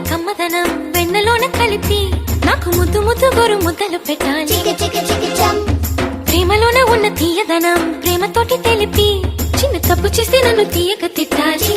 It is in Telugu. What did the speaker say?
కమ్మదనం వెన్నలోన కలిపి నాకు ముద్దు ముద్దు గోరు ముద్దలు పెట్టాలి. ప్రేమలోన ఉన్న తీయదనం ప్రేమతోటి తెలిపి చిన్న తప్పు చేసి నన్ను తీయక తిట్టాలి.